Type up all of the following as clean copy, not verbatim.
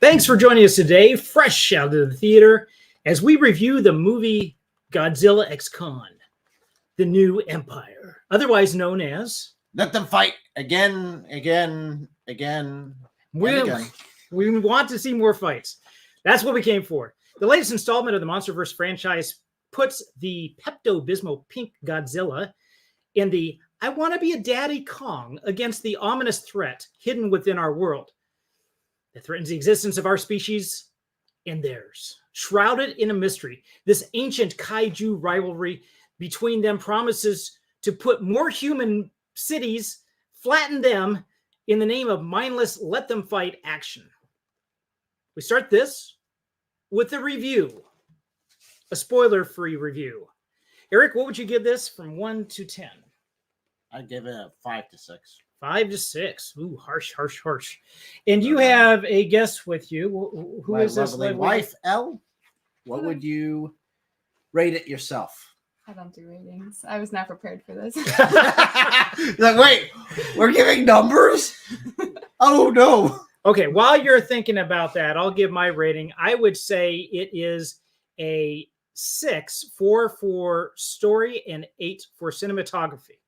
Thanks for joining us today, fresh out of the theater, as we review the movie Godzilla X Khan, The New Empire, otherwise known as... Let them fight again. We want to see more fights. That's what we came for. The latest installment of the Monsterverse franchise puts the Pepto-Bismol pink Godzilla in the I want to be a daddy Kong against the ominous threat hidden within our world that threatens the existence of our species and theirs. Shrouded in a mystery, this ancient kaiju rivalry between them promises to put more human cities, flatten them in the name of mindless let them fight action. We start this with a review, a spoiler-free review. Eric, what would you give this from 1 to 10? I'd give it a 5 to 6. 5 to 6. Ooh, harsh. And you have a guest with you. Who is this? My lovely wife, Elle. What would you rate it yourself? I don't do ratings. I was not prepared for this. Like, wait, we're giving numbers? Oh, no. Okay, while you're thinking about that, I'll give my rating. I would say it is a 6 for story and 8 for cinematography.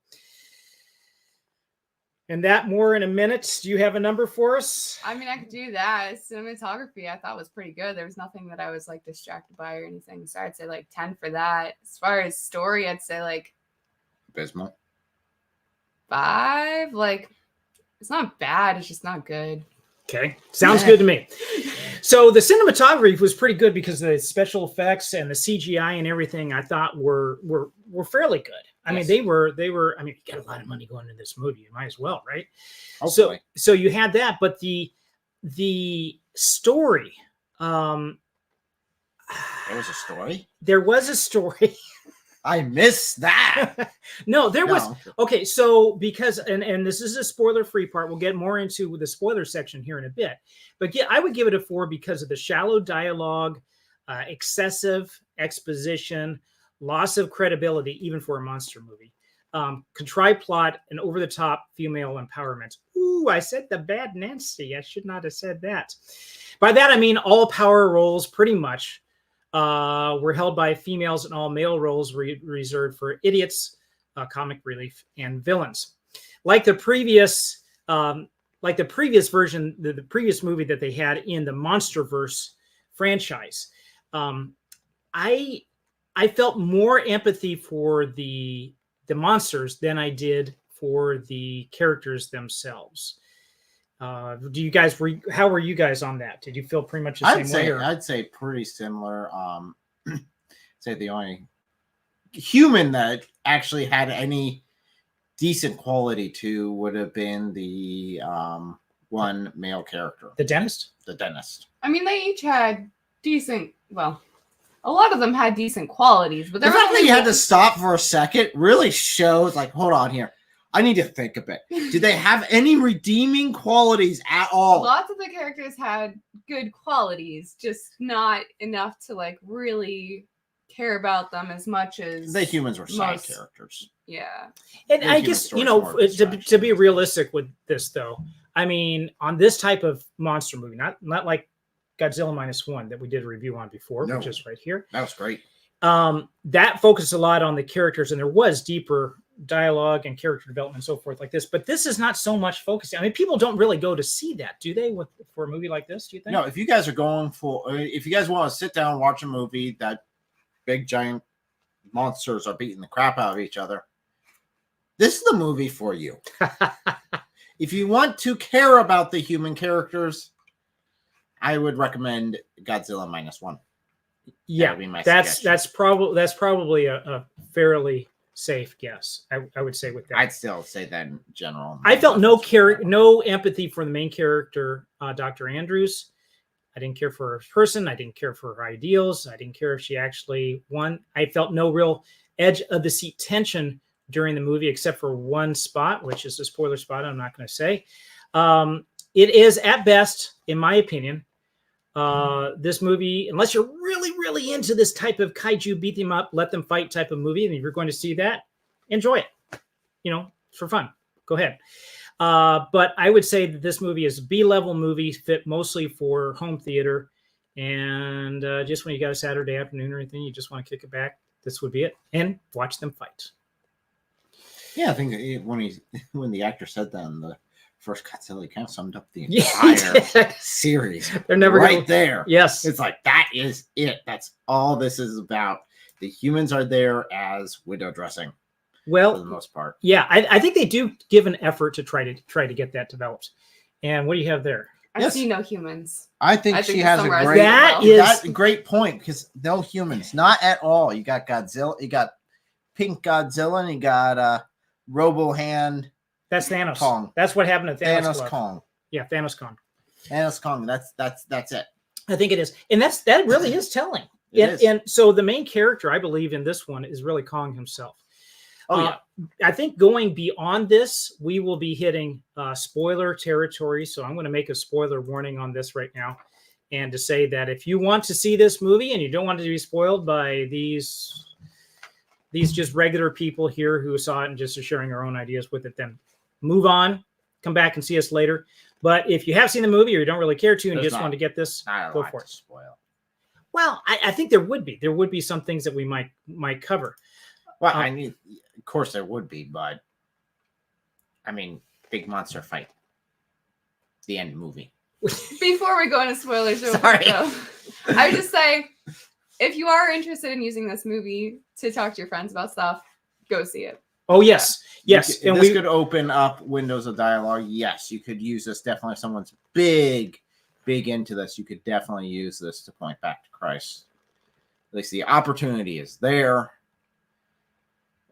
And that more in a minute. Do you have a number for us? I mean, I could do that. Cinematography, I thought was pretty good. There was nothing that I was like distracted by or anything. So I'd say like 10 for that. As far as story, I'd say like Bismol. 5. Like, it's not bad. It's just not good. Okay, sounds good to me. So the cinematography was pretty good because the special effects and the CGI and everything I thought were fairly good. I mean, they were. I mean, you got a lot of money going into this movie. You might as well, right? Hopefully. So you had that, but the story. There was a story. There was a story. I missed that. No, there was. Okay, so because and this is a spoiler-free part. We'll get more into the spoiler section here in a bit. But yeah, I would give it a 4 because of the shallow dialogue, excessive exposition, loss of credibility, even for a monster movie, contrived plot, and over-the-top female empowerment. Ooh, I said the bad Nancy. I should not have said that. By that, I mean all power roles pretty much were held by females, and all male roles reserved for idiots, comic relief, and villains. Like the previous version, the previous movie that they had in the Monsterverse franchise, I felt more empathy for the monsters than I did for the characters themselves. Do you guys how were you guys on that? Did you feel pretty much the same way? I'd say pretty similar. Say the only human that actually had any decent quality to would have been the one male character. The dentist? The dentist. I mean, they each had decent, well, a lot of them had decent qualities, but the fact that you had to stop for a second really shows, like, hold on here. I need to think a bit. Did they have any redeeming qualities at all? Lots of the characters had good qualities, just not enough to like really care about them as much as the humans were side characters. Yeah. And I guess, to be realistic with this, though, I mean, on this type of monster movie, not like Godzilla -1 that we did a review on before, which is right here. That was great. That focused a lot on the characters, and there was deeper dialogue and character development and so forth like this. But this is not so much focused. I mean, people don't really go to see that, do they? For a movie like this, do you think? No. If you guys want to sit down and watch a movie that big giant monsters are beating the crap out of each other, this is the movie for you. If you want to care about the human characters, I would recommend Godzilla -1. Yeah, that's probably a fairly safe guess. I would say with that. I'd still say that in general. I felt no empathy for the main character, Dr. Andrews. I didn't care for her person. I didn't care for her ideals. I didn't care if she actually won. I felt no real edge of the seat tension during the movie, except for one spot, which is a spoiler spot I'm not going to say. It is, at best, in my opinion, this movie, unless you're really, really into this type of kaiju beat them up, let them fight type of movie, and if you're going to see that, enjoy it. For fun. Go ahead. But I would say that this movie is a B-level movie, fit mostly for home theater. And just when you got a Saturday afternoon or anything, you just want to kick it back, this would be it. And watch them fight. Yeah, I think when the actor said that in the first Godzilla, he kind of summed up the Yeah, entire series. They're never right gonna, there. Yes. It's like, that is it. That's all this is about. The humans are there as window dressing Well, for the most part. yeah, I think they do give an effort to try to get that developed. And what do you have there? I Yes. see no humans. I think she has a summarizes great, it That well. is- that's a great point, because no humans, not at all. You got Godzilla, you got Pink Godzilla, and you got Robo Hand That's Thanos. Kong. That's what happened to Thanos. Thanos Club. Kong. Yeah, Thanos Kong. Thanos Kong. That's it. I think it is, and that really is telling. It is. And so the main character, I believe, in this one is really Kong himself. Oh yeah. I think going beyond this, we will be hitting spoiler territory. So I'm going to make a spoiler warning on this right now, and to say that if you want to see this movie and you don't want it to be spoiled by these just regular people here who saw it and just are sharing their own ideas with it, then move on, come back and see us later. But if you have seen the movie or you don't really care to and you There's just want to get this, Not a go lot for to it. spoil. Well, I think there would be some things that we might cover. Well, of course there would be, but I mean, big monster fight. The end movie. Before we go into spoilers, real Sorry. quick, though, I would just say, if you are interested in using this movie to talk to your friends about stuff, go see it. Oh yes, yes, And and this we could open up windows of dialogue. Yes, you could use this. Definitely, if someone's big into this, you could definitely use this to point back to Christ. At least the opportunity is there.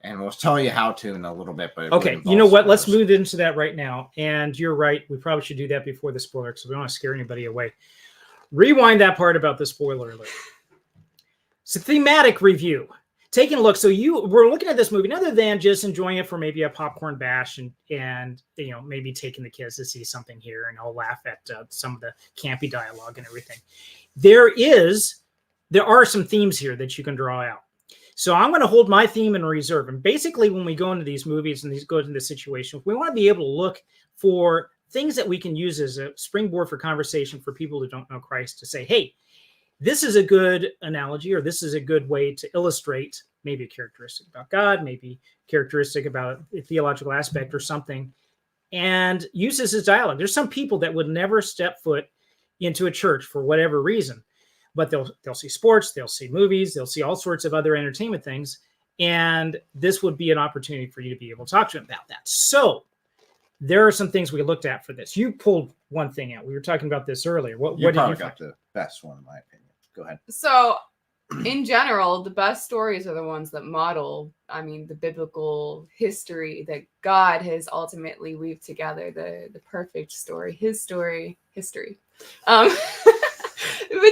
And we'll tell you how to in a little bit. But okay. You know what? Let's move into that right now. And you're right. We probably should do that before the spoiler because we don't want to scare anybody away. Rewind that part about the spoiler alert. So thematic review. Taking a look. So we're looking at this movie, other than just enjoying it for maybe a popcorn bash and maybe taking the kids to see something here and I'll laugh at some of the campy dialogue and everything. There are some themes here that you can draw out. So I'm going to hold my theme in reserve. And basically, when we go into these movies and these go into this situation, we want to be able to look for things that we can use as a springboard for conversation for people who don't know Christ to say, hey, this is a good analogy, or this is a good way to illustrate maybe a characteristic about God, maybe characteristic about a theological aspect or something, and use this as dialogue. There's some people that would never step foot into a church for whatever reason, but they'll see sports, they'll see movies, they'll see all sorts of other entertainment things, and this would be an opportunity for you to be able to talk to them about that. So there are some things we looked at for this. You pulled one thing out. We were talking about this earlier. What did you got the best one, in my opinion. Go ahead. So, in general, the best stories are the ones that model, the biblical history that God has ultimately weaved together, the perfect story, his story, history. But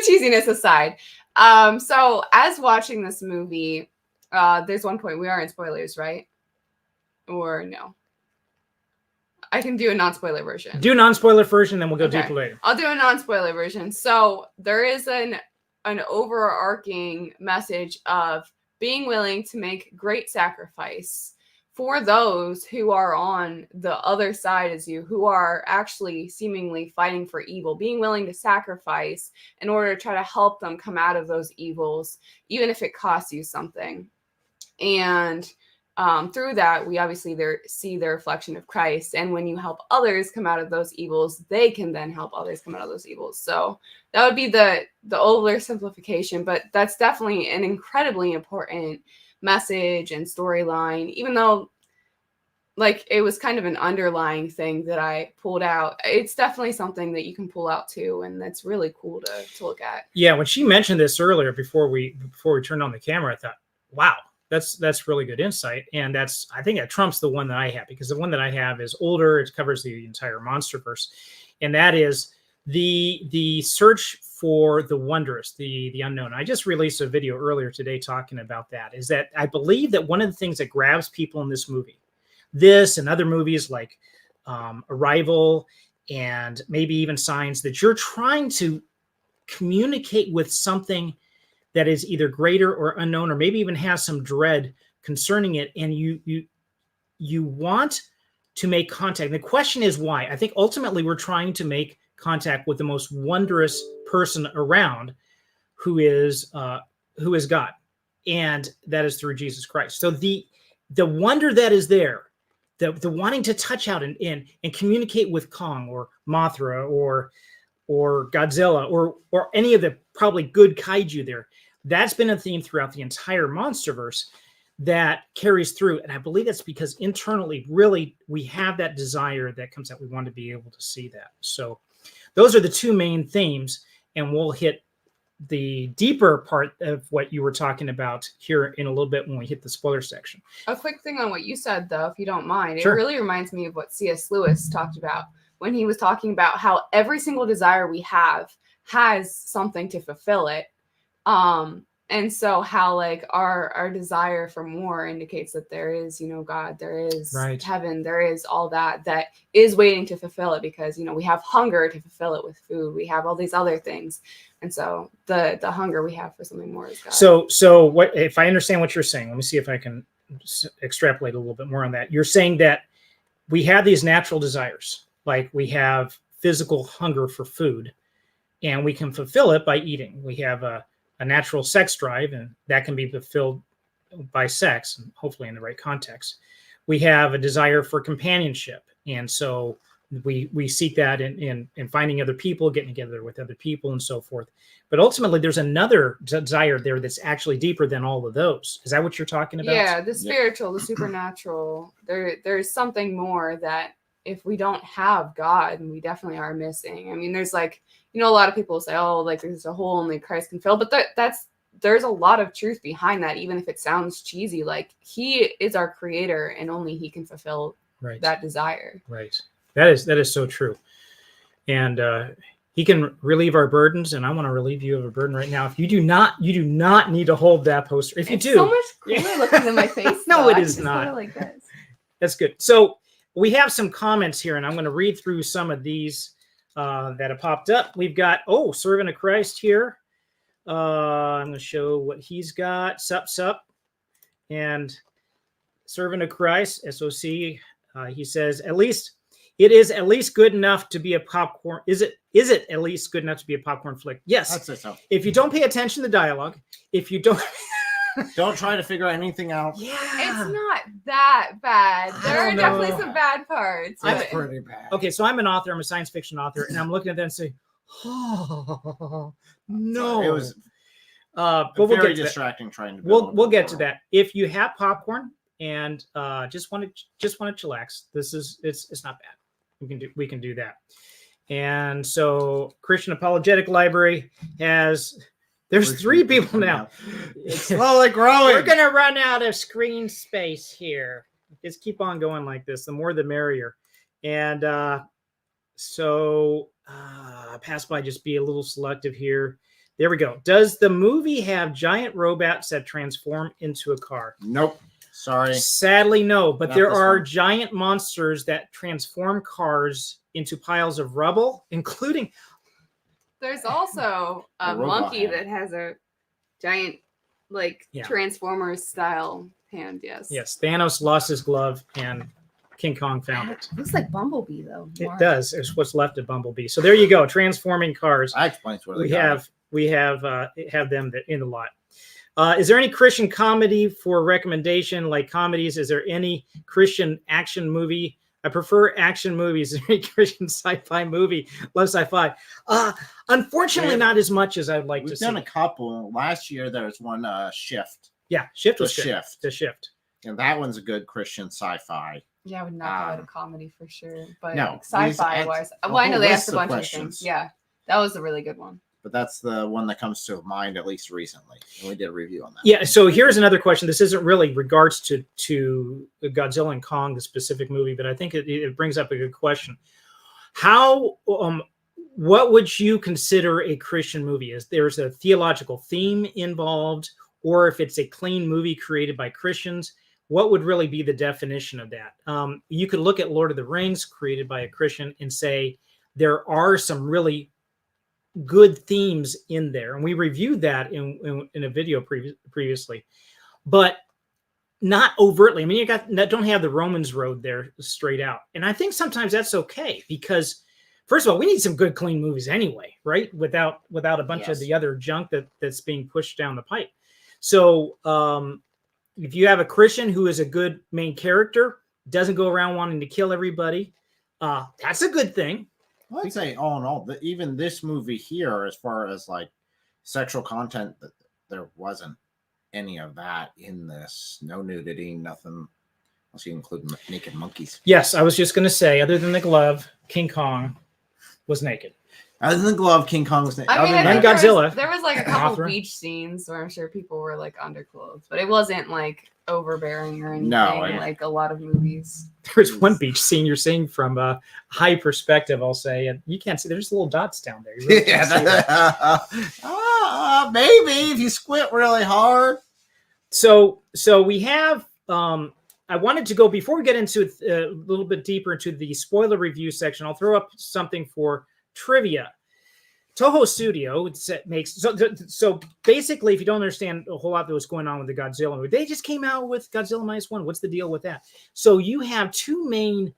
cheesiness aside. So, as watching this movie, there's one point, we are in spoilers, right? Or no? I can do a non-spoiler version. Do a non-spoiler version, then we'll go Okay. deeper later. I'll do a non-spoiler version. So there is an overarching message of being willing to make great sacrifice for those who are on the other side as you, who are actually seemingly fighting for evil, being willing to sacrifice in order to try to help them come out of those evils, even if it costs you something. And through that, we obviously see the reflection of Christ. And when you help others come out of those evils, they can then help others come out of those evils. So that would be the oversimplification, but that's definitely an incredibly important message and storyline, even though it was kind of an underlying thing that I pulled out. It's definitely something that you can pull out too, and that's really cool to look at. Yeah, when she mentioned this earlier before we turned on the camera, I thought, wow. That's really good insight, and I think that trumps the one that I have, because the one that I have is older. It covers the entire Monsterverse, and that is the search for the wondrous, the unknown. I just released a video earlier today talking about that. Is that I believe that one of the things that grabs people in this movie, this and other movies like Arrival and maybe even Signs, that you're trying to communicate with something that is either greater or unknown, or maybe even has some dread concerning it. And you want to make contact. And the question is why. I think ultimately we're trying to make contact with the most wondrous person around, who is God, and that is through Jesus Christ. So the wonder that is there, the wanting to touch out and communicate with Kong or Mothra or Godzilla or any of the probably good kaiju there, that's been a theme throughout the entire Monsterverse that carries through. And I believe that's because internally, really, we have that desire that comes out. We want to be able to see that. So those are the two main themes, and we'll hit the deeper part of what you were talking about here in a little bit when we hit the spoiler section. A quick thing on what you said, though, if you don't mind. Sure. It really reminds me of what C.S. Lewis talked about when he was talking about how every single desire we have has something to fulfill it. And so how like our desire for more indicates that there is, God, there is heaven, there is all that is waiting to fulfill it, because, we have hunger to fulfill it with food. We have all these other things. And so the hunger we have for something more is God. So what, if I understand what you're saying, let me see if I can extrapolate a little bit more on that. You're saying that we have these natural desires, like we have physical hunger for food, and we can fulfill it by eating. We have a natural sex drive, and that can be fulfilled by sex, and hopefully in the right context. We have a desire for companionship, and so we seek that in finding other people, getting together with other people, and so forth. But ultimately, there's another desire there that's actually deeper than all of those. Is that what you're talking about? Yeah, the spiritual, the supernatural. There's something more that if we don't have God, we definitely are missing. I mean, there's like, a lot of people say, oh, like there's a hole only Christ can fill, but there's a lot of truth behind that, even if it sounds cheesy. Like, he is our creator, and only he can fulfill that desire. Right. That is so true. And he can relieve our burdens, and I want to relieve you of a burden right now. If you do not need to hold that poster. If you do, so much cooler looking in my face. No, though. it is not. Like this. That's good. So we have some comments here, and I'm going to read through some of these that have popped up. We've got, Servant of Christ here. I'm going to show what he's got. Sup. And Servant of Christ, SOC, he says, it is at least good enough to be a popcorn. Is it at least good enough to be a popcorn flick? Yes. I'd say so. If you don't pay attention to the dialogue, if you don't don't try to figure anything out. Yeah. It's not that bad. There are definitely some bad parts. That's pretty bad. Okay, so I'm an author. I'm a science fiction author, and I'm looking at that and saying, oh, no. It was but we'll very get to distracting trying to we'll get to that. If you have popcorn and just want to chillax, it's not bad. We can do that. And so Christian Apologetic Library there's 3 people now. It's slowly growing. We're gonna run out of screen space here. Just keep on going like this. The more the merrier. And pass by, just be a little selective here. There we go. Does the movie have giant robots that transform into a car? Nope. Sorry. Sadly, no. But Not there this are one. giant monsters that transform cars into piles of rubble, including... There's also a monkey that has a giant, Transformers style hand. Yes. Yes. Thanos lost his glove, and King Kong found it. Looks like Bumblebee, though. It does. It's what's left of Bumblebee. So there you go. Transforming cars. I explained where We have them in the lot. Is there any Christian comedy for recommendation? Like comedies, is there any Christian action movie? I prefer action movies. Is there any Christian sci-fi movie? Love sci-fi. Unfortunately, not as much as I'd like to see. We've done a couple. Last year, there was one, Shift. Yeah, Shift was good. Shift. The Shift. And that one's a good Christian sci-fi. Yeah, I would not call it a comedy for sure. But no, sci-fi wise, I know they asked a bunch of things. Yeah, that was a really good one. But that's the one that comes to mind, at least recently. And we did a review on that. Yeah, so here's another question. This isn't really regards to Godzilla and Kong, the specific movie, but I think it brings up a good question. What would you consider a Christian movie? Is there's a theological theme involved, or if it's a clean movie created by Christians? What would really be the definition of that? You could look at Lord of the Rings, created by a Christian, and say there are some really good themes in there, and we reviewed that in a video previously. But not overtly. I mean, you don't have the Romans road there straight out. And I think sometimes that's okay because, first of all, we need some good, clean movies anyway, right? Without a bunch of the other junk that's being pushed down the pipe. So if you have a Christian who is a good main character, doesn't go around wanting to kill everybody, that's a good thing. Well, I'd say all in all, even this movie here, as far as like sexual content, there wasn't any of that in this. No nudity, nothing. Unless you include naked monkeys. Yes, I was just going to say, other than the glove, King Kong was naked. Other than the glove, King Kong was naked. I mean, and Godzilla. There was like a couple Mothra. beach scenes where I'm sure people were like underclothes, but it wasn't like overbearing or anything. No, like a lot of movies. There's one beach scene you're seeing from a high perspective, I'll say, and you can't see. There's little dots down there. You really can't see that. Maybe if you squint really hard. So we have. I wanted to go before we get into it a little bit deeper into the spoiler review section. I'll throw up something for trivia. Toho Studio makes so basically, if you don't understand a whole lot that was going on with the Godzilla movie, they just came out with Godzilla -1. What's the deal with that? So you have two main,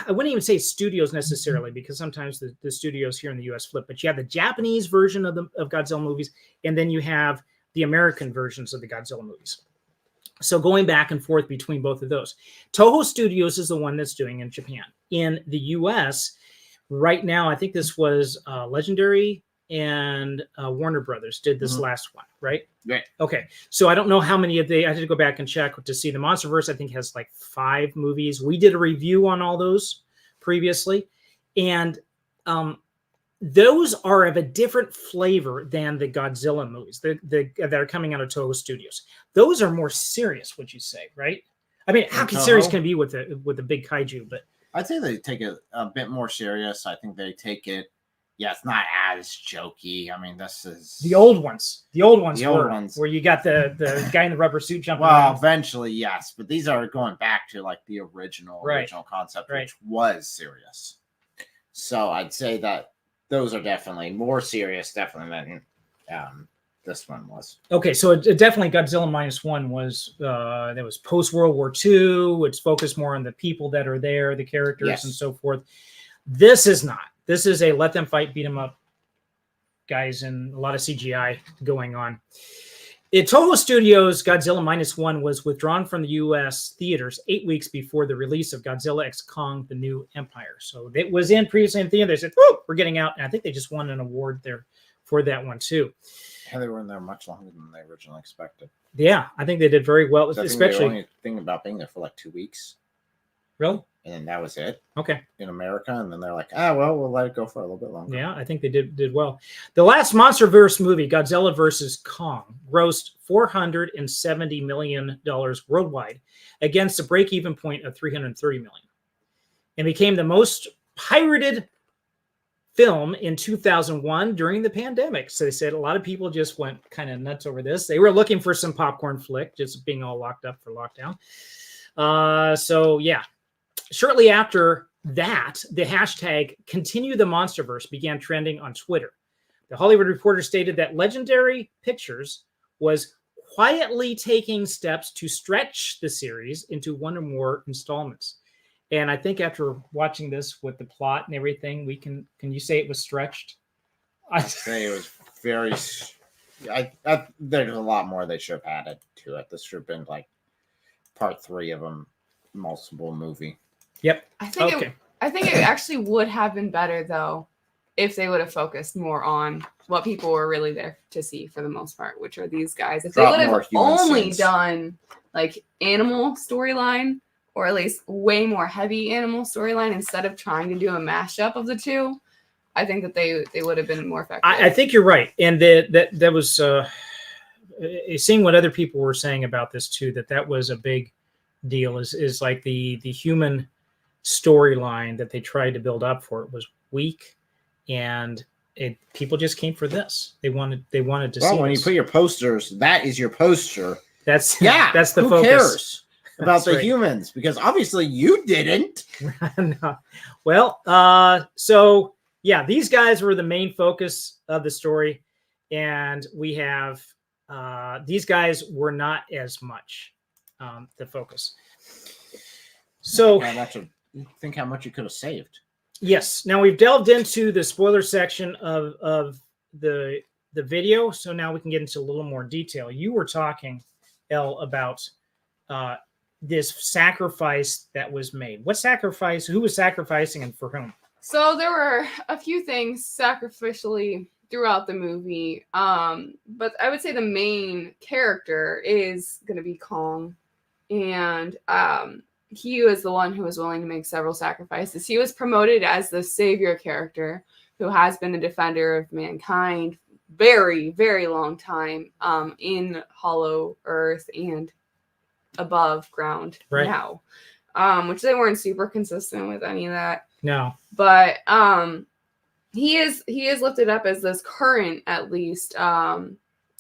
I wouldn't even say studios necessarily, because sometimes the studios here in the US flip, but you have the Japanese version of Godzilla movies, and then you have the American versions of the Godzilla movies. So going back and forth between both of those. Toho Studios is the one that's doing in Japan. In the US, right now, I think this was Legendary and Warner Brothers did this last one, right? Right. Okay. So I don't know how many I had to go back and check to see. The Monsterverse, I think, has like 5 movies. We did a review on all those previously. And those are of a different flavor than the Godzilla movies that are coming out of Toho Studios. Those are more serious, would you say, right? I mean, how serious can it be with a big kaiju? But I'd say they take it a bit more serious. I think they take it. Yeah, it's not as jokey. I mean, this is the old ones. The old ones where you got the guy in the rubber suit jumping around. Eventually, yes, but these are going back to like the original concept, which was serious. So I'd say that those are definitely more serious, definitely than this one was. Okay, so it definitely Godzilla -1 was that was post World War II. It's focused more on the people that are there, the characters, and so forth. This is not. This is a let them fight, beat them up, guys, and a lot of CGI going on. Toho Studios' Godzilla -1 was withdrawn from the U.S. theaters 8 weeks before the release of Godzilla x Kong: The New Empire. So it was previously in theater. They said, "Whoa, we're getting out," and I think they just won an award there for that one too. Yeah, they were in there much longer than they originally expected. Yeah, I think they did very well, especially. The only thing about being there for like 2 weeks. Really? And then that was it. Okay. In America, and then they're like, well, we'll let it go for a little bit longer. Yeah, I think they did well. The last Monsterverse movie, Godzilla vs. Kong, grossed $470 million worldwide against a break-even point of $330 million, and became the most pirated film in 2001 during the pandemic. So they said a lot of people just went kind of nuts over this. They were looking for some popcorn flick, just being all locked up for lockdown. So yeah. Shortly after that, the hashtag Continue the Monsterverse began trending on Twitter. The Hollywood Reporter stated that Legendary Pictures was quietly taking steps to stretch the series into one or more installments. And I think after watching this with the plot and everything, can you say it was stretched? I'd say it was very. There's a lot more they should have added to it. This should have been like part 3 of a multiple movie. Yep. I think it actually would have been better though if they would have focused more on what people were really there to see for the most part, which are these guys. If they would have only done like animal storyline, or at least way more heavy animal storyline instead of trying to do a mashup of the two, I think that they would have been more effective. I think you're right, and that was seeing what other people were saying about this too. That was a big deal. Is like the human storyline that they tried to build up for it was weak, and people just came for this. They wanted to see. Well, when you put your posters, that is your poster. That's that's the who focus. Cares about the right. humans, because obviously you didn't. No. Well, so yeah, these guys were the main focus of the story, and we have these guys were not as much. the focus. So think how much you could have saved. yes, now we've delved into the spoiler section of the video, so now we can get into a little more detail. You were talking, Elle, about this sacrifice that was made. What sacrifice? Who was sacrificing and for whom? So there were a few things sacrificially throughout the movie, but I would say the main character is going to be Kong, and he was the one who was willing to make several sacrifices. He was promoted as the savior character who has been a defender of mankind very, very long time in Hollow Earth and above ground now, which they weren't super consistent with any of that. No, but he is lifted up as this current, at least,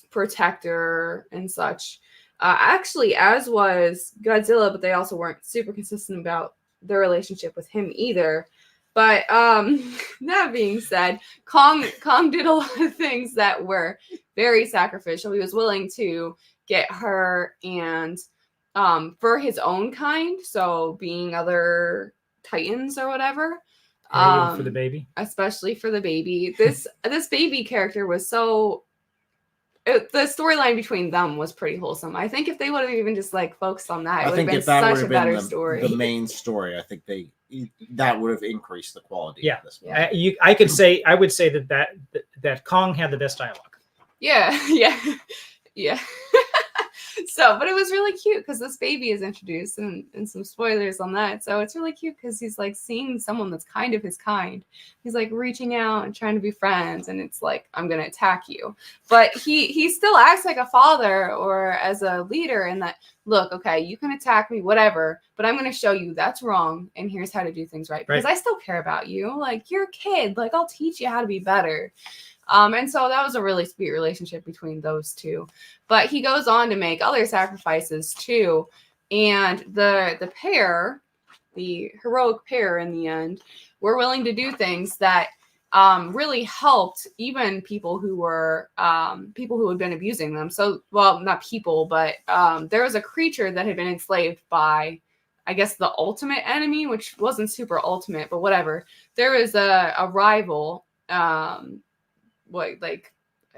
protector and such. Actually, as was Godzilla, but they also weren't super consistent about their relationship with him either. But that being said, Kong did a lot of things that were very sacrificial. He was willing to get her and for his own kind, so being other Titans or whatever. for the baby, especially for the baby. This baby character was so. The storyline between them was pretty wholesome. I think if they would have even just like focused on that, it would have been such a better story. The main story, I think that would have increased the quality. Yeah, of this movie. I would say that Kong had the best dialogue. Yeah. So, but it was really cute because this baby is introduced and some spoilers on that. So it's really cute because he's like seeing someone that's kind of his kind. He's like reaching out and trying to be friends, and it's like, I'm going to attack you. But he still acts like a father or as a leader in that, look, okay, you can attack me, whatever, but I'm going to show you that's wrong. And here's how to do things right. Because I still care about you. Like, you're a kid. Like, I'll teach you how to be better. And so that was a really sweet relationship between those two. But he goes on to make other sacrifices too. And the pair, the heroic pair in the end, were willing to do things that really helped even people who had been abusing them. So, well, not people, but there was a creature that had been enslaved by, I guess, the ultimate enemy, which wasn't super ultimate, but whatever. There was a rival, like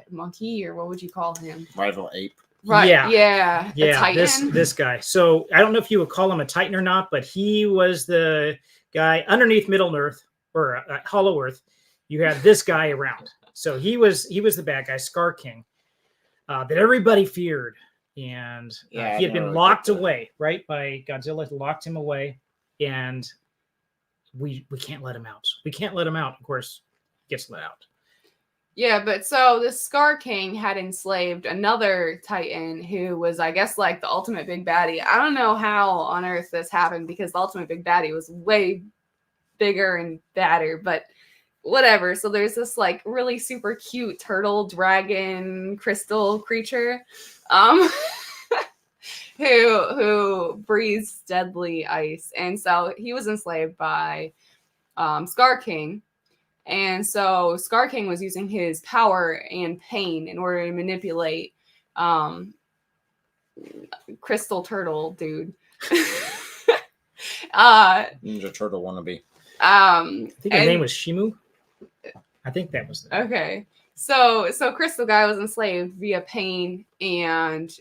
monkey, or what would you call him? Rival ape. Right. Yeah. A Titan. This guy. So I don't know if you would call him a Titan or not, but he was the guy underneath Middle Earth or Hollow Earth. You had this guy around. So he was the bad guy, Scar King, that everybody feared, and he had been locked away, right? By Godzilla, locked him away, and we can't let him out. We can't let him out. Of course, he gets let out. Yeah, but so this Scar King had enslaved another Titan who was, I guess, like the ultimate big baddie. I don't know how on earth this happened because the ultimate big baddie was way bigger and badder, but whatever. So there's this like really super cute turtle dragon crystal creature who breathes deadly ice. And so he was enslaved by Scar King. And so Scar King was using his power and pain in order to manipulate Crystal Turtle dude. Ninja Turtle wannabe. I think his name was Shimu. I think that was the okay. So Crystal Guy was enslaved via pain and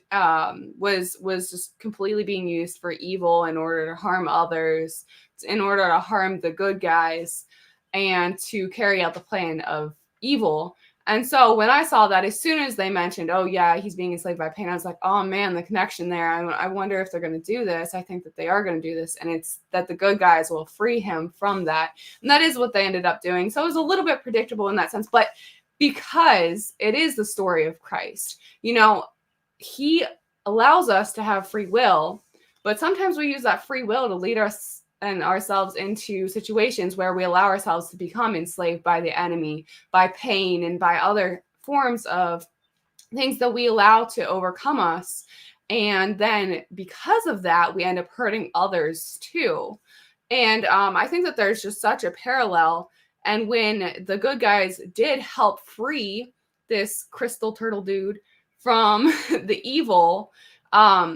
was just completely being used for evil in order to harm others, in order to harm the good guys, and to carry out the plan of evil. And so when I saw that, as soon as they mentioned, oh yeah, he's being enslaved by pain, I was like, oh man, the connection there. I wonder if they're going to do this. I think that they are going to do this. And it's that the good guys will free him from that. And that is what they ended up doing. So it was a little bit predictable in that sense. But because it is the story of Christ, he allows us to have free will, but sometimes we use that free will to lead us and ourselves into situations where we allow ourselves to become enslaved by the enemy, by pain, and by other forms of things that we allow to overcome us. And then because of that, we end up hurting others too. And I think that there's just such a parallel. And when the good guys did help free this crystal turtle dude from the evil,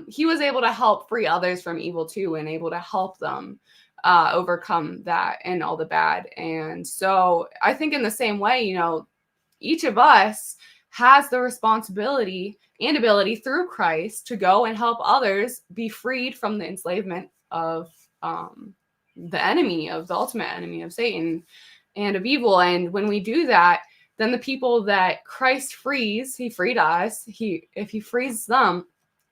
he was able to help free others from evil too, and able to help them overcome that and all the bad. And so I think in the same way, you know, each of us has the responsibility and ability through Christ to go and help others be freed from the enslavement of the enemy, of the ultimate enemy, of Satan and of evil. And when we do that, then the people that Christ frees, he freed us, if he frees them,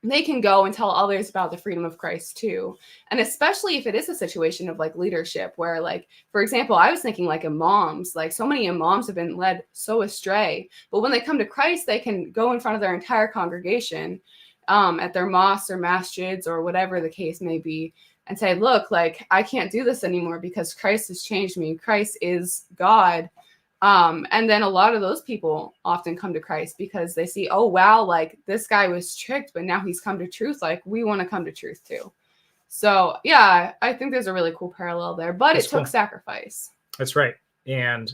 they can go and tell others about the freedom of Christ too. And especially if it is a situation of like leadership where, like, for example, I was thinking like imams, like so many imams have been led so astray, but when they come to Christ, they can go in front of their entire congregation at their mosques or masjids or whatever the case may be, and say, look, like, I can't do this anymore because Christ has changed me. Christ is God. And then a lot of those people often come to Christ because they see, oh, wow, like this guy was tricked, but now he's come to truth. Like, we want to come to truth too. So yeah, I think there's a really cool parallel there, but it took sacrifice. That's right. And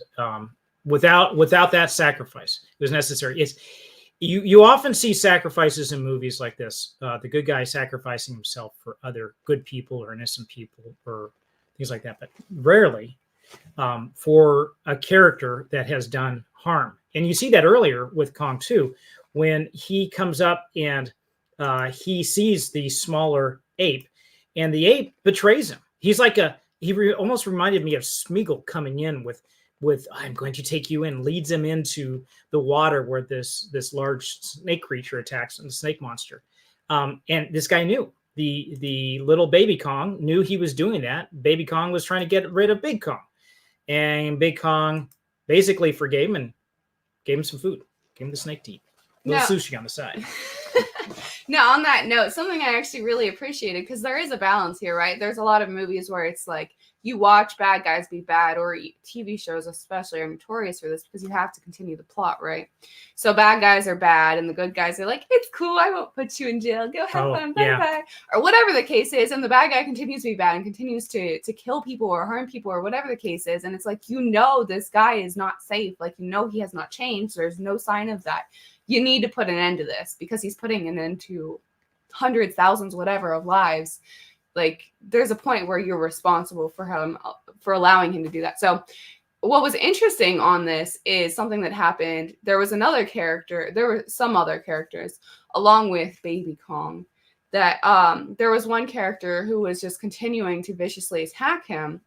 without that sacrifice, it was necessary. It's you often see sacrifices in movies like this. The good guy sacrificing himself for other good people or innocent people or things like that, but rarely for a character that has done harm. And you see that earlier with Kong too, when he comes up and he sees the smaller ape, and the ape betrays him. He's like almost reminded me of Smeagol coming in with I'm going to take you in, leads him into the water where this large snake creature attacks him, the snake monster. And this guy knew. The little baby Kong knew he was doing that. Baby Kong was trying to get rid of Big Kong. And Big Kong basically forgave him and gave him some food. Gave him the snake to eat. A little sushi on the side. Now, on that note, something I actually really appreciated, because there is a balance here, right? There's a lot of movies where it's like you watch bad guys be bad, or TV shows especially are notorious for this because you have to continue the plot, right? So bad guys are bad, and the good guys are like, it's cool, I won't put you in jail, go have fun, bye-bye. Or whatever the case is, and the bad guy continues to be bad and continues to kill people or harm people or whatever the case is, and it's like, you know, this guy is not safe, like, you know, he has not changed, there's no sign of that. You need to put an end to this because he's putting an end to hundreds, thousands, whatever of lives. Like, there's a point where you're responsible for him, for allowing him to do that. So what was interesting on this is something that happened. There was another character. There were some other characters along with Baby Kong that there was one character who was just continuing to viciously attack him,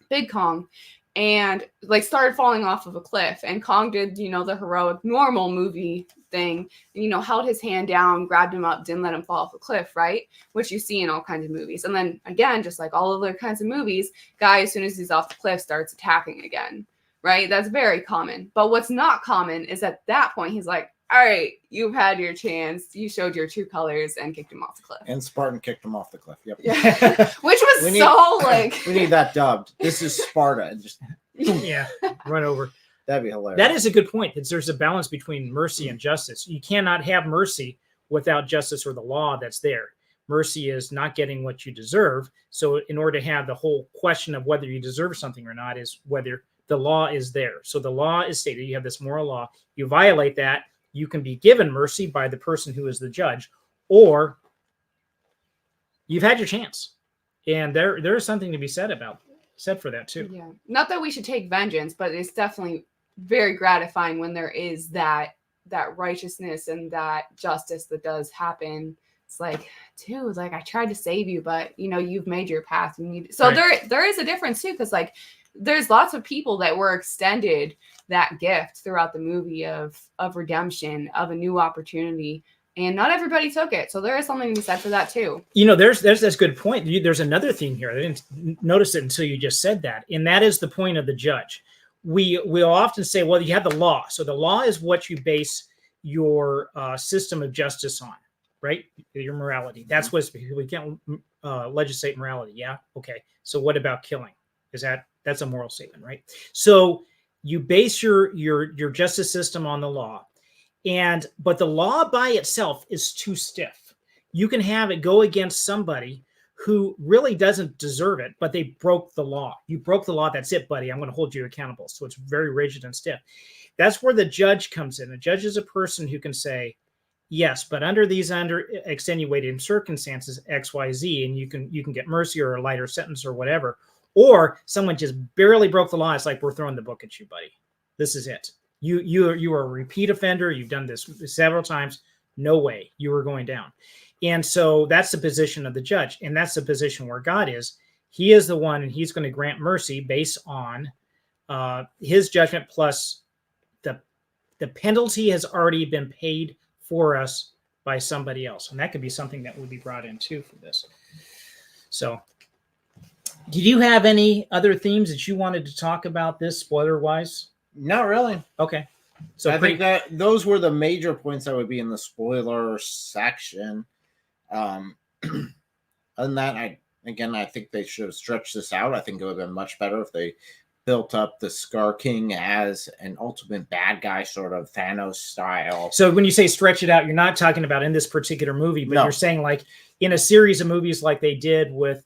Big Kong, and like started falling off of a cliff. And Kong did, you know, the heroic normal movie thing, and, you know, held his hand down, grabbed him up, didn't let him fall off a cliff, right? Which you see in all kinds of movies. And then again, just like all other kinds of movies, guy, as soon as he's off the cliff, starts attacking again, right? That's very common. But what's not common is at that point, he's like, all right, you've had your chance. You showed your true colors and kicked him off the cliff. And Spartan kicked him off the cliff. Yep. Yeah. Which was we need that dubbed. This is Sparta. And just run over. That'd be hilarious. That is a good point. There's a balance between mercy and justice. You cannot have mercy without justice or the law that's there. Mercy is not getting what you deserve. So in order to have the whole question of whether you deserve something or not is whether the law is there. So the law is stated. You have this moral law. You violate that, you can be given mercy by the person who is the judge, or you've had your chance. And there is something to be said for that too. Yeah. Not that we should take vengeance, but it's definitely very gratifying when there is that righteousness and that justice that does happen. It's like, dude, like, I tried to save you, but, you know, you've made your path. You need so right. There is a difference too, because like there's lots of people that were extended that gift throughout the movie of redemption, of a new opportunity, and not everybody took it. So there is something to be said for that too. You know, there's this good point. There's another theme here. I didn't notice it until you just said that, and that is the point of the judge. We'll often say, well, you have the law. So the law is what you base your system of justice on, right? Your morality. That's what we can't legislate morality. Yeah. Okay. So what about killing? That's a moral statement, right? So you base your justice system on the law, but the law by itself is too stiff. You can have it go against somebody who really doesn't deserve it, but they broke the law. You broke the law. That's it, buddy. I'm going to hold you accountable. So it's very rigid and stiff. That's where the judge comes in. The judge is a person who can say, Yes, but under these extenuating circumstances, X, Y, Z, and you can get mercy or a lighter sentence or whatever, or someone just barely broke the law. It's like, we're throwing the book at you, buddy. This is it. You are a repeat offender. You've done this several times. No way, you are going down. And so that's the position of the judge, and that's the position where God is. He is the one, and he's going to grant mercy based on his judgment, plus the penalty has already been paid for us by somebody else. And that could be something that would be brought in too for this. So did you have any other themes that you wanted to talk about this spoiler wise? Not really. Okay. So I think that those were the major points that would be in the spoiler section. Other than that, I think they should have stretched this out. I think it would have been much better if they built up the Scar King as an ultimate bad guy, sort of Thanos style. So when you say stretch it out, you're not talking about in this particular movie, but you're saying like in a series of movies like they did with,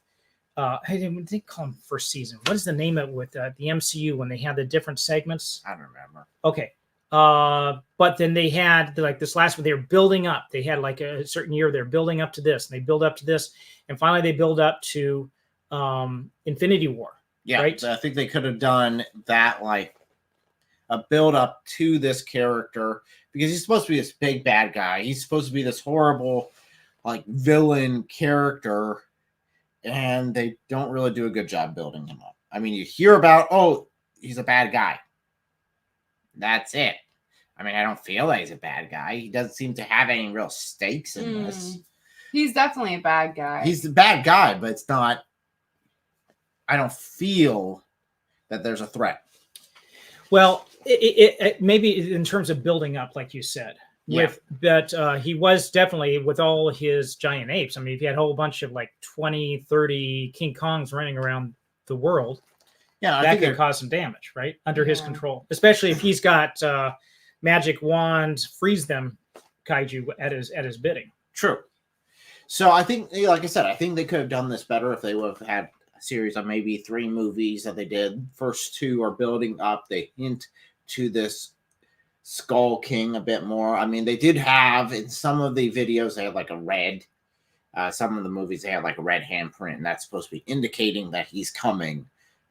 they call them first season. What is the name of it with the MCU when they had the different segments? I don't remember. Okay. But then they had like this last one, they were building up. They had like a certain year, they're building up to this, and they build up to this, and finally they build up to Infinity War. Yeah, right? I think they could have done that, like a build up to this character, because he's supposed to be this big bad guy. He's supposed to be this horrible, like, villain character, and they don't really do a good job building him up. I mean, you hear about, oh, he's a bad guy. That's it. I mean, I don't feel like he's a bad guy. He doesn't seem to have any real stakes in this. He's definitely a bad guy. He's the bad guy, but it's not. I don't feel that there's a threat. Well, it maybe in terms of building up, like you said, but he was definitely with all his giant apes. I mean, if you had a whole bunch of like 20, 30 King Kongs running around the world, that could cause some damage, right? Under his control, especially if he's got magic wand, freeze them kaiju at his bidding. True. So I think, like I said, I think they could have done this better if they would have had a series of maybe 3 movies that they did. First 2 are building up. They hint to this Skull King a bit more. I mean, they did have in some of the videos, they had like a red. Some of the movies, they had like a red handprint, and that's supposed to be indicating that he's coming,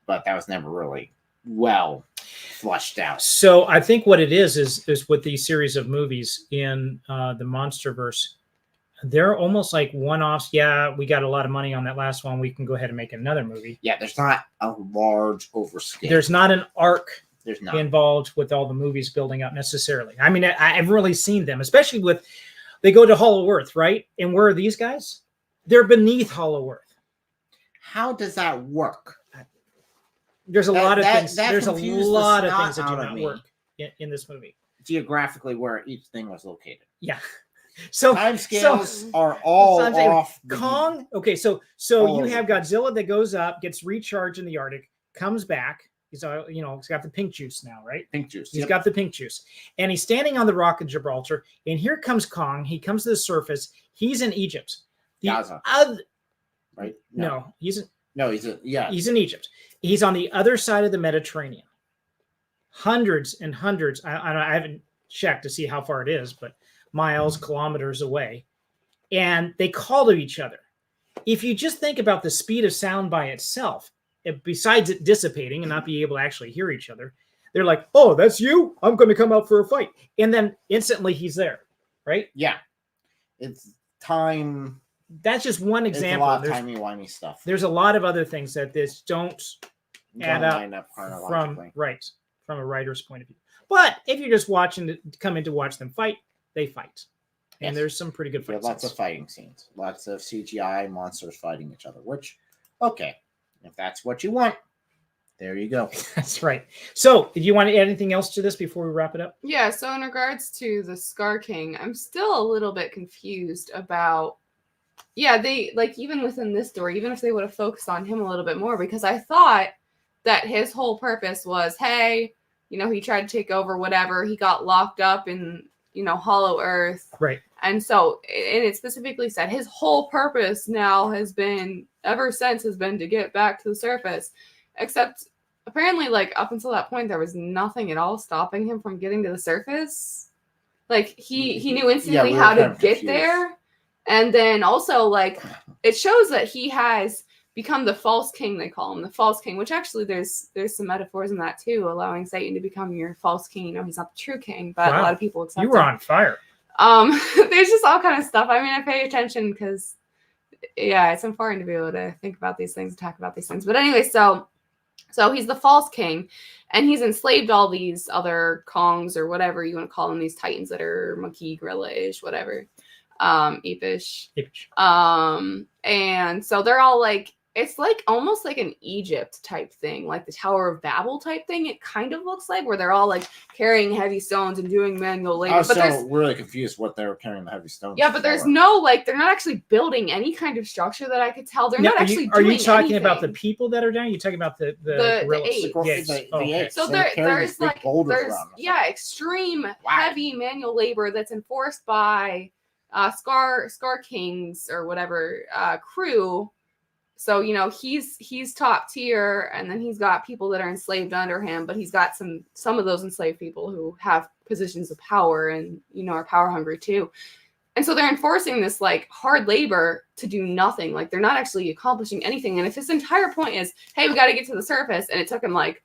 but that was never really well flushed out. So I think what it is with these series of movies in the Monsterverse, they're almost like one-offs. Yeah, we got a lot of money on that last one. We can go ahead and make another movie. Yeah, there's not a large overscale. There's not an arc There's not involved with all the movies building up necessarily. I mean, I've really seen them, especially with, they go to Hollow Earth, right? And where are these guys? They're beneath Hollow Earth. How does that work? There's a lot of things. There's a lot of snot things that do out of not me. work in this movie. Geographically, where each thing was located. Yeah. So Timescales are all off. Kong. Okay, so you have Godzilla that goes up, gets recharged in the Arctic, comes back. He's he's got the pink juice now, right? Pink juice. He's got the pink juice, and he's standing on the rock of Gibraltar. And here comes Kong. He comes to the surface. He's in Egypt. Gaza. Right? He's in Egypt. He's on the other side of the Mediterranean. Hundreds and hundreds. I haven't checked to see how far it is, but miles, kilometers away. And they call to each other. If you just think about the speed of sound by itself, besides it dissipating and not be able to actually hear each other, they're like, oh, that's you? I'm going to come out for a fight. And then instantly he's there, right? Yeah. It's time. That's just one example. It's a lot of timey-wimey stuff. There's a lot of other things that this don't add up from a writer's point of view. But if you're just coming to watch them fight, they fight. And there's some pretty good fight scenes. Lots of fighting scenes. Lots of CGI monsters fighting each other, which, okay, if that's what you want, there you go. That's right. So, do you want to add anything else to this before we wrap it up? Yeah, so in regards to the Scar King, I'm still a little bit confused about, they, like, even within this story, even if they would have focused on him a little bit more, because I thought that his whole purpose was, hey, he tried to take over whatever, he got locked up in, Hollow Earth. Right. And so, and it specifically said his whole purpose now ever since has been to get back to the surface. Except apparently, like, up until that point, there was nothing at all stopping him from getting to the surface. Like he knew instantly we were how kind to of get confused. there. And then also like it shows that he has become the false king, they call him the false king, which actually there's some metaphors in that too, allowing Satan to become your false king. You know, he's not the true king, but a lot of people accept You were him. on fire. There's just all kind of stuff. I mean, I pay attention because yeah, it's important to be able to think about these things, talk about these things. But anyway, so he's the false king, and he's enslaved all these other Kongs or whatever you want to call them, these titans that are monkey, gorilla-ish, whatever, apish. And so they're all like, it's like almost like an Egypt type thing, like the Tower of Babel type thing. It kind of looks like, where they're all like carrying heavy stones and doing manual labor. I was but really confused what they were carrying the heavy stones. yeah, but there's no like, they're not actually building any kind of structure that I could tell. They're not actually. Are you doing talking anything. about the people that are down? You're talking about the apes. The apes. The Okay. apes. So They're carrying there's these big like boulders there's around them. extreme heavy manual labor that's enforced by Scar King's or whatever crew. So you know he's top tier, and then he's got people that are enslaved under him, but he's got some of those enslaved people who have positions of power and you know are power hungry too. And so they're enforcing this like hard labor to do nothing. Like they're not actually accomplishing anything. And if his entire point is, hey, we got to get to the surface, and it took him like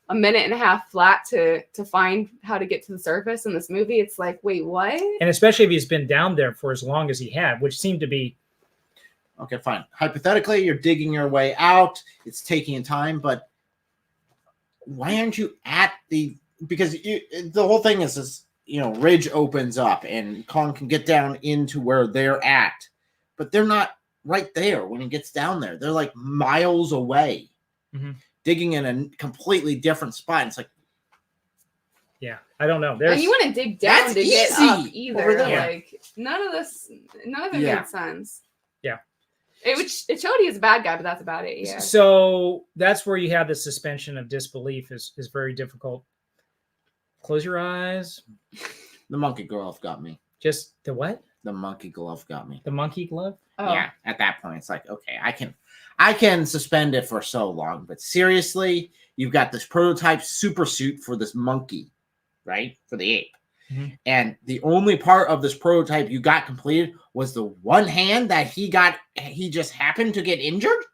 a minute and a half flat to find how to get to the surface in this movie, it's like, wait, what? And especially if he's been down there for as long as he had, which seemed to be. Okay, fine. Hypothetically, you're digging your way out. It's taking time, but why aren't you at the? Because the whole thing is this, you know, ridge opens up and Kong can get down into where they're at, but they're not right there when he gets down there. They're like miles away, digging in a completely different spot. It's like, yeah, I don't know. And you want to dig down to get up easy either. over there. Like none of it made sense. Yeah. It showed he was a bad guy, but that's about it. Yeah. So that's where you have the suspension of disbelief is very difficult. Close your eyes. the monkey glove got me. Just the what? The monkey glove got me. The monkey glove? Oh. Yeah, at that point, it's like, okay, I can suspend it for so long, but seriously, you've got this prototype super suit for this monkey, right? For the ape. And the only part of this prototype you got completed was the one hand that he just happened to get injured?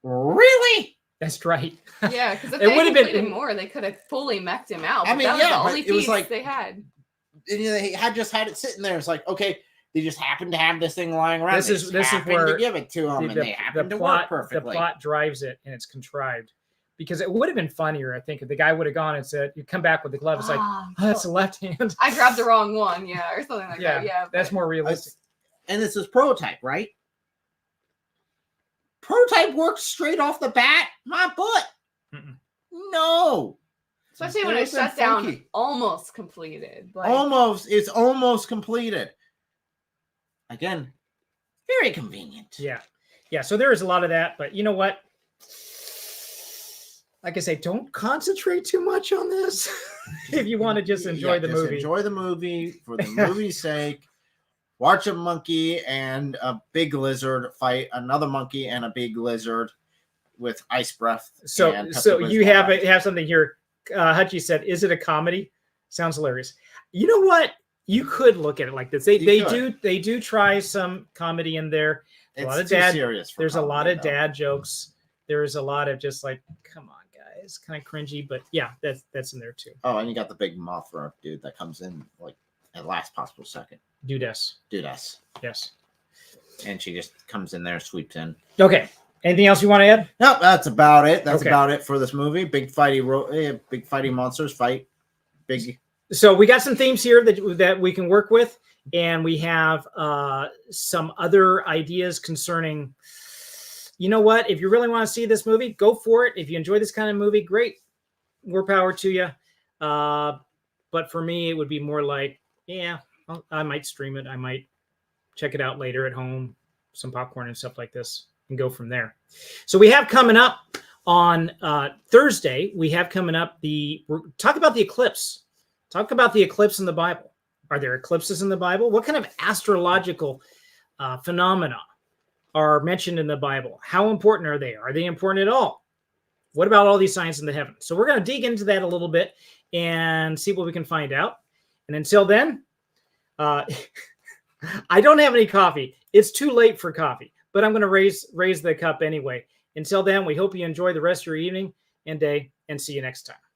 Really? That's right. Yeah, because if It they would have completed been more, they could have fully mech'd him out. I mean, that was yeah, the but only it was piece like- they had. And, you know, they just had it sitting there. It's like, okay, they just happened to have this thing lying around. This is happened where to give it to them, and they happened to work perfectly. The plot drives it, and it's contrived. Because it would have been funnier, I think, if the guy would have gone and said, "You come back with the glove." It's like, oh, that's the left hand. I grabbed the wrong one, yeah, or something like that. Yeah, that's more realistic. And this is prototype, right? Prototype works straight off the bat. My butt. No. Especially when it's shut down, almost completed. Like, it's almost completed. Again, very convenient. Yeah. So there is a lot of that, but you know what? Like I say, don't concentrate too much on this if you want to just enjoy the movie. Enjoy the movie for the movie's sake. Watch a monkey and a big lizard fight another monkey and a big lizard with ice breath. So you have something here. Hutchie said, "Is it a comedy?" Sounds hilarious. You know what? You could look at it like this. They do try some comedy in there. It's a lot of too dad. Serious. There's a lot of dad jokes. There's a lot of just like, come on, guys, kind of cringy. But yeah, that's in there too. Oh, and you got the big Mothra dude that comes in like at last possible second. Dudess. Yes. And she just comes in there, sweeps in. Okay. Anything else you want to add? No, that's about it. That's Okay. about it for this movie. Big fighty monsters fight. Big. So we got some themes here that we can work with, and we have some other ideas concerning. You know what? If you really want to see this movie, go for it. If you enjoy this kind of movie, great. More power to you. But for me, it would be more like, yeah, I might stream it. I might check it out later at home, some popcorn and stuff like this, and go from there. So we have coming up on Thursday, we have coming up talk about the eclipse. Talk about the eclipse in the Bible. Are there eclipses in the Bible? What kind of astrological phenomena are mentioned in the Bible? How important are they? Are they important at all? What about all these signs in the heavens? So we're going to dig into that a little bit and see what we can find out. And until then, I don't have any coffee. It's too late for coffee, but I'm going to raise the cup anyway. Until then, we hope you enjoy the rest of your evening and day, and see you next time.